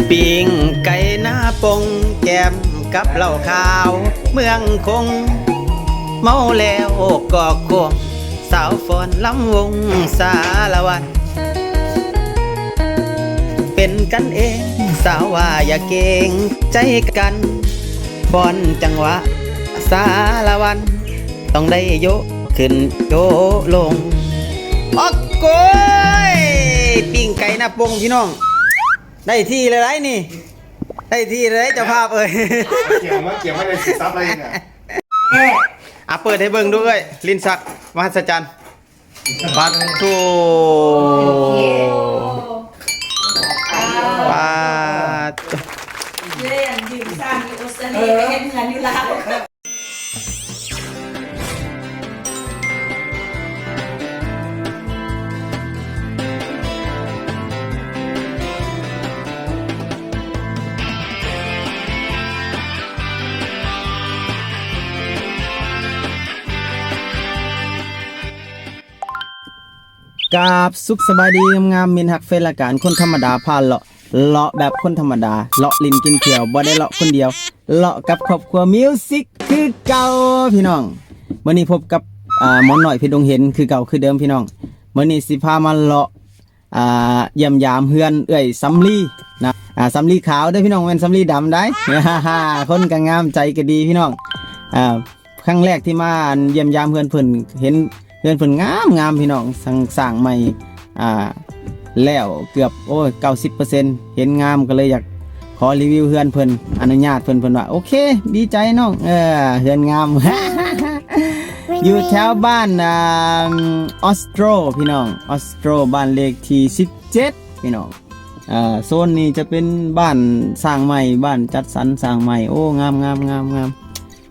ปิงไก่หน้าปงแก้มกับเหล้าขาวเมืองคงเมาแล้วก็ควงสาวฝนลำวงสารวัตรเป็นกันเองสาวว่าอย่าเก่งใจกันบอนจังหวะสารวันต้องได้โยขึ้นโยลงออกโกยปิงไก่หน้าปงพี่น้องได้ที่เลยไรนี่ได้ที่เลยเจ้าภาพเอ้ยเกี่ยวมาเลยซับอะไรเนี่ยเปิดให้เบิ่งด้วยลินศักดิ์มหัศจรรย์ปัดทูปัดเล่นยืมสร้างอยู่ออสเตรเลียไปเห็นเงินอยู่แล้วกราบสุขสบายดีงามมินหักเฟรละการคนธรรมดาพาเลาะแบบคนธรรมดาเลาะลินกินเที่ยวบ่ได้เลาะคนเดียวเลาะกับครอบครัวมิวสิกคือเก่าพี่น้องมื้อนี้พบกับหมอหน่อยเพชรดงเห็นคือเก่าคือเดิมพี่น้องมื้อนี้สิพามาเลาะเยี่ยมยามเฮือนเอ้ยสำลีนะสำลีขาวเด้อพี่น้องแม่นสำลีดำได้คนก็งามใจก็ดีพี่น้องครั้งแรกที่มาเยี่ยมยามเฮือนเพิ่นเห็นเฮือนเพิ่นงามพี่น้องสร้างใหม่แล้วเกือบ90%เห็นงามก็เลยอยากขอรีวิวเฮือนเพิ่นอนุญาตเพิ่นว่าโอเคดีใจน้องเฮือนงาม อยู่แถวบ้านออสโตรพี่น้องออสโตรบ้านเลขที่17พี่น้องโซนนี้จะเป็นบ้านสร้างใหม่บ้านจัดสรรสร้างใหม่โอ้งาม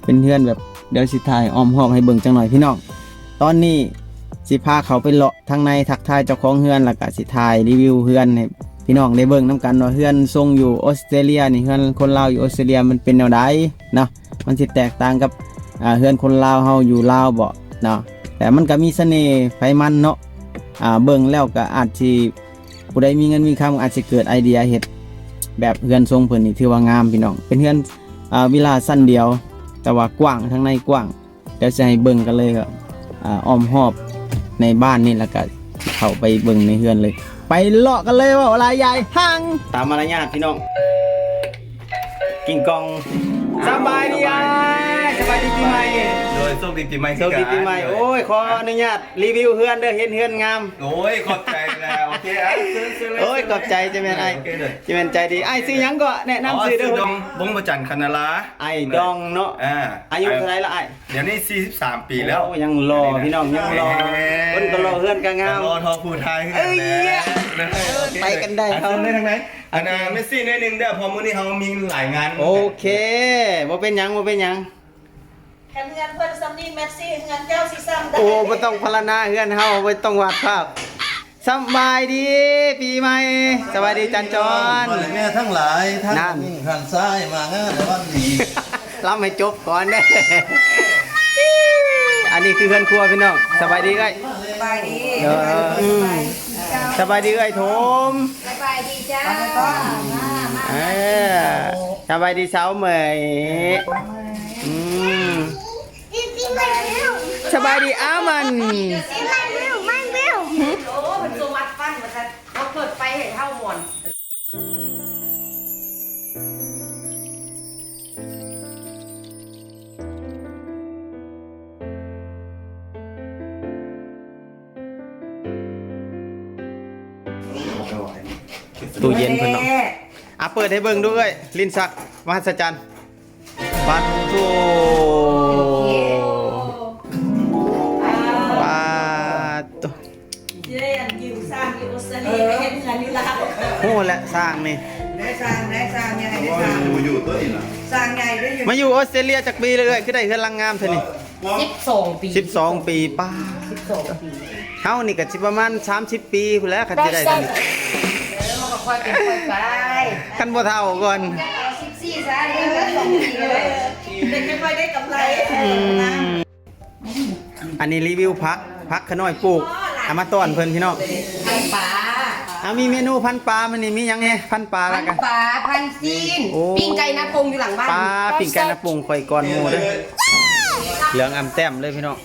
เป็นเฮือนแบบเดี๋ยวสิถ่ายอ้อมหอบให้เบิ่งจังหน่อยพี่น้องตอนนี้สิพาเขาไปเลาะทางในทักทายเจ้าของเฮือนแล้วก็สิถ่ายรีวิวเฮือนให้พี่น้องได้เบิ่งนํกันว่าเฮือนทรงอยู่ออสเตรเลียนี่เฮือนคนลาวอยู่ออสเตรเลียมันเป็นแนวใดเนาะมันสิแตกต่างกับเฮือนคนลาวเฮาอยู่ลาวบ่เนาะแต่มันก็มีเสน่ห์ไผมันเนาะเบิ่งแล้วก็อาจสิผู้ใดมีเงินมีคำอาจสิเกิดไอเดียเฮ็ดแบบเฮือนทรงเพิ่นนี่ถือว่างามพี่น้องเป็นเฮือนวิลล่าชั้นเดียวแต่ว่ากว้างทั้งในกว้างเดี๋ยวจะให้เบิ่งกันเลยครับอ้อมหอบในบ้านนี่แล้วก็เข้าไปเบิ่งในเฮือนเลยไปเลาะกันเลยว่าอะไรใหญ่หังตามมารยาทพี่น้องกิ่งกองสบายดีสบายดีปีใหม่โดยโชคดีปีใหม่โชคดีปีใหม่โอ้ยขออนุญาตรีวิวเฮือนเด้อเห็นเฮือนงามโอ้ยขอบใจแล้วโอเคโอ้ยขอบใจจะแม่นไอ้จะแม่นใจดีไอ้ซื้อหยังก็แนะนำซื้อเด้อ บงประจันคณะลาไอ้ดองเนาะอายุเท่าไหร่ละไอ้เดี๋ยวนี้43ปีแล้วยังรอพี่น้องยังรอคนก็รอเฮือนก็งามรอทอผู้ไทยไปกันได้เขาได้ทางไหนเมสซี่นิดนึงเด้อพอมื้อนี้เฮามีหลายงานโอเคบ่เป็นหยังเงินเพิ่นซัมนี่เมสซี่เงินเจ้าสิซ้ำได้โอ้บ่ต้องพรรณนาเฮือนเฮาบ่ต้องวาดภาพสบายดีปีใหม่สบายดีจันจรแม่ทั้งหลายท่านขันซ้ายมางานในวันนี้รับให้จบก่อนเด้อันนี้คือเพื่อนครัวพี่น้องสบายดีเอ้ยสบายดีสบายดีเอ้ยโถมสบายดีจ้าสบายดีสาวเหมยสบายดีอ้ามันโอ้มันสวัสดิ์ฟันว่าจะเขาเปิดไฟให้เท่าหมอนตู้เย็นเพิ่นเนาะเปิดให้เบิ่งด้วยลินศักดิ์มหัศจรรย์ปัดโตเล่นยืมสร้างอยู่ออสเตรเลียไปเห็นเงินอยู่แล้วโอ้และสร้างนี่ได้สร้างยังไงได้สร้างอยู่ตัวนี้ล่ะสร้างใหญ่ได้อยู่มาอยู่ออสเตรเลียจากปีเลยคือได้เฮือนลังงามเท่านี้12 ปีป้า12 ปีเฮานี่ก็สิประมาณ30 ปีพุ่นแล้วคันสิได้เท่านี้มันก็ค่อยเป็นค่อยไปคันบ่เท่าก่อน14ซะนี่ก็2 ปีเลยเด็กไม่ค่อยได้กำไรอันนี้รีวิวพักขน้อยปลูกเอามาต้อนเพิ่นพี่น้องป่า มีเมนูพันปลามันนี่มีหยังแฮพันปลา พั แล้ว น กัน ปลาพันซีน โอ้ ปิ้งไก่นาปงอยู่หลังบ้าน ปลาปิ่งไก่น้ำปรุงข่อยก่อนหมูเด้อเหลืองอำแต้มเลยพี่น้อง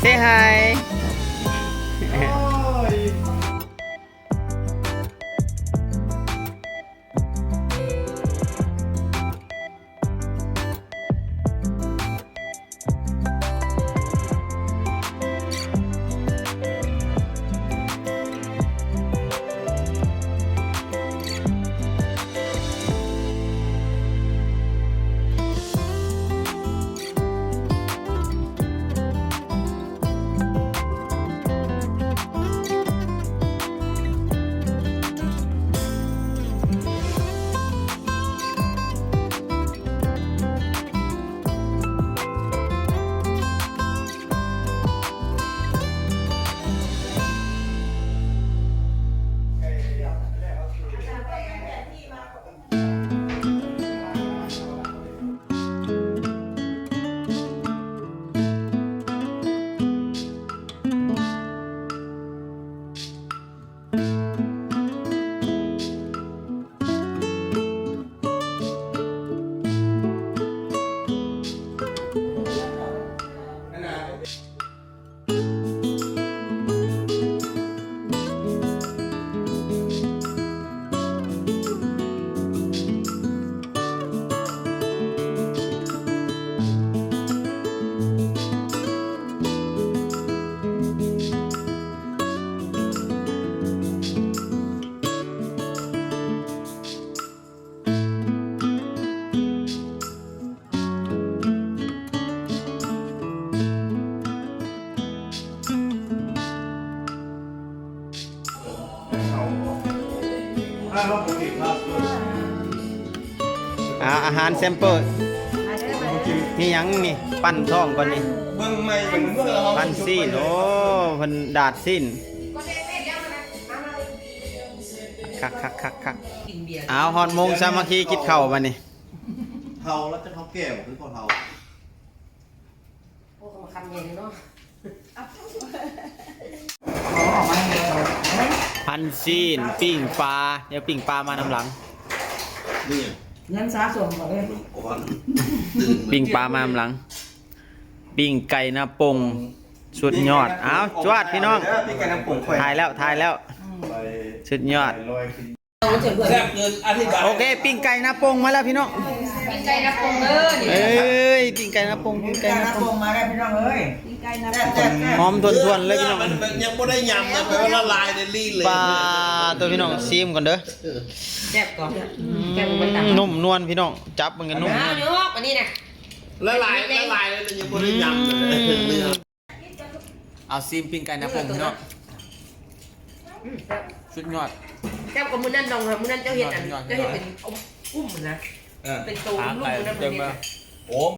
เซฮาย อาหารแซมเปิลนี่หยังนี่ปั้นท้องก่อนนี่ เบิ่งใหม่เบิ่งเมื่อเรา ปั้นซีนโอ้เพิ่นดาดซีนคักคักคักคัก กินเบียร์ เอาฮอดโมงสามัคคีกินข้าวบัดนี้ เทาแล้วจะเขาแก่บ่คือเขาเทา โอ้มาคำเย็นเนาะ พันซีนปิ้งปลาเดี๋ยวปิ้งปลามานำหลัง นี่ เงินสะสมบ่เอ้ย โอ้โหตื่น ปิ้งปลามานำหลัง ปิ้งไก่นาปงสุดยอดเอาจวดพี่น้อง พี่ไก่น้ำปรุงข่อย ถ่ายแล้วถ่ายแล้วสุดยอด แซ่บเกินอธิบาย โอเคปิ้งไก่นาปงมาแล้วพี่น้อง ปิ้งไก่นาปงเด้อนี่ เอ้ยปิ้งไก่นาปงปิ้งไก่นาปง มาได้พี่น้องเอ้ยปิ้งไก่นะ หอมทวนๆเลยพี่น้อง มันยังไม่ได้ยำนะเพราะละลายในลีเลย ปลาตัวพี่น้องซีมก่อนเด้อ แซ่บก่อนแก้มมันต่าง นุ่มนวลพี่น้องจับมันกันนุ่มนวล เนื้ออันนี้นะ ละลายเลยยังไม่ได้ยำเลย เอาซีมปิ้งไก่นาปงพี่น้องสุดยอด แซ่บกว่ามื้อนั้นน้องมื้อนั้นเจ้าเห็นอันเจ้าเห็นเป็นอุ้มนะเป็นตูนุ่มมื้อนั้นเป็น โอ้